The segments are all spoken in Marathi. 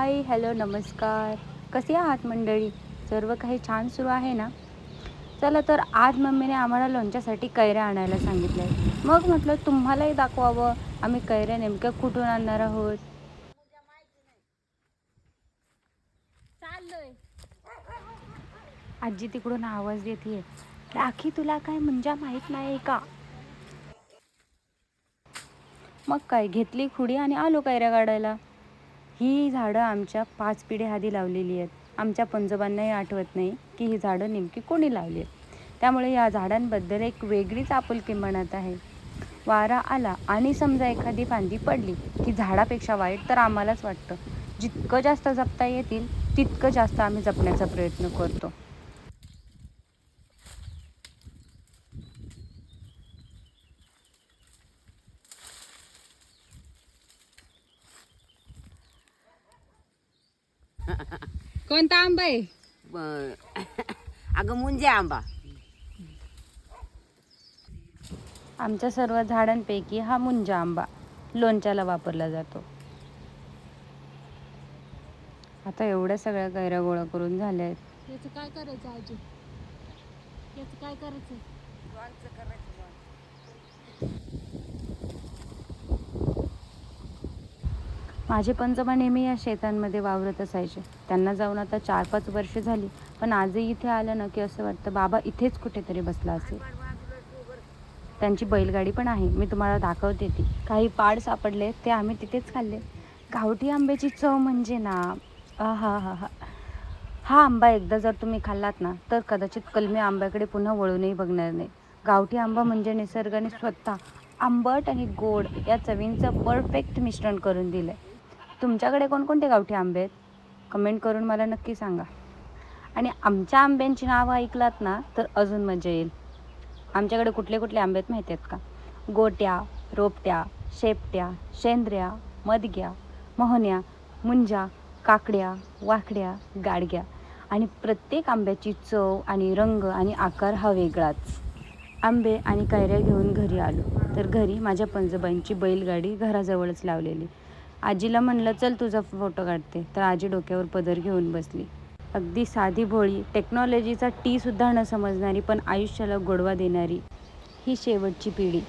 हाय, हॅलो, नमस्कार. कसे आहात मंडळी? सर्व काही छान सुरू आहे ना? चला तर आज मम्मीने आम्हाला लोणच्यासाठी कैऱ्या आणायला सांगितल्या आहेत. मग म्हटलं तुम्हालाही दाखवावं आम्ही कैऱ्या नेमक्या कुठून आणणार आहोत. चाललोय. आजी तिकडून आवाज देते. राखी, तुला काय म्हणजे माहीत नाही का? मग काय, घेतली खुडी आणि आलो कैऱ्या काढायला. ही झाडं आमच्या 5 पिढ्या आधी लावलेली आहेत. आमच्या पंजोबांनाही आठवत नाही की ही झाडं नेमकी कोणी लावली आहेत. त्यामुळे या झाडांबद्दल एक वेगळीच आपुलकी मनात आहे. वारा आला आणि समजा एखादी फांदी पडली की झाडापेक्षा वाईट तर आम्हालाच वाटतं. जितकं जास्त जपता येतील तितकं जास्त आम्ही जपण्याचा प्रयत्न करतो. कोणता आंबा आहे? अगं मुंजे आंबा. आमच्या सर्व झाडांपैकी हा मुंजा आंबा लोणच्याला वापरला जातो. आता एवढ्या सगळ्या कैऱ्या गोळा करून झाल्या आहेत. याचं काय करायचं आजी? याचं काय करायचं? माझे पंजोबा नेहमी या शेतांमध्ये वावरत असायचे. त्यांना जाऊन आता 4-5 वर्ष झाली, पण आजही इथे आलं ना की असं वाटतं बाबा इथेच कुठेतरी बसला असेल. त्यांची बैलगाडी पण आहे, मी तुम्हाला दाखवते ती. काही पाड सापडले ते आम्ही तिथेच खाल्ले. गावठी आंब्याची चव म्हणजे ना, आहा हा हा. हा आंबा एकदा जर तुम्ही खाल्लात ना तर कदाचित कलमी आंब्याकडे पुन्हा वळूनही बघणार नाही. गावठी आंबा म्हणजे निसर्गाने स्वतः आंबट आणि गोड या चवींचं परफेक्ट मिश्रण करून दिलं आहे. तुमच्याकडे कोणकोणते गावठी आंबे आहेत? कमेंट करून मला नक्की सांगा. आणि आमच्या आंब्यांची नावं ऐकलात ना तर अजून मजा येईल. आमच्याकडे कुठले कुठले आंबे आहेत माहिती आहेत का? गोट्या, रोपट्या, शेपट्या, शेंद्र्या, मदग्या, मोहन्या, मुंजा, काकड्या, वाकड्या, गाडग्या. आणि प्रत्येक आंब्याची चव आणि रंग आणि आकार हा वेगळाच. आंबे आणि कैऱ्या घेऊन घरी आलो तर घरी माझ्या पंजोबांची बैलगाडी घराजवळच लावलेली. आजीला म्हणलं चल तुझा फोटो काढते, तर आजी डोक्यावर पदर घेऊन बसली. अगदी साधी भोळी, टेक्नॉलॉजीचा टीसुद्धा न समजणारी पण आयुष्याला गोडवा देणारी ही शेवटची पिढी.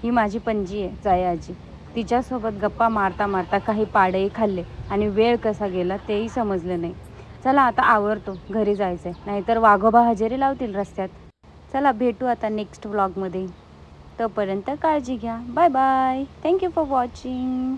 ही माझी पणजी आहे, जाया आजी. तिच्यासोबत गप्पा मारता मारता काही पाडही खाल्ले आणि वेळ कसा गेला तेही समजलं नाही. चला आता आवरतो, घरी जायचंय, नाहीतर वाघोबा हजेरी लावतील रस्त्यात. चला भेटू आता नेक्स्ट व्लॉगमध्ये. तोपर्यंत काळजी घ्या. Bye bye. Thank you for watching.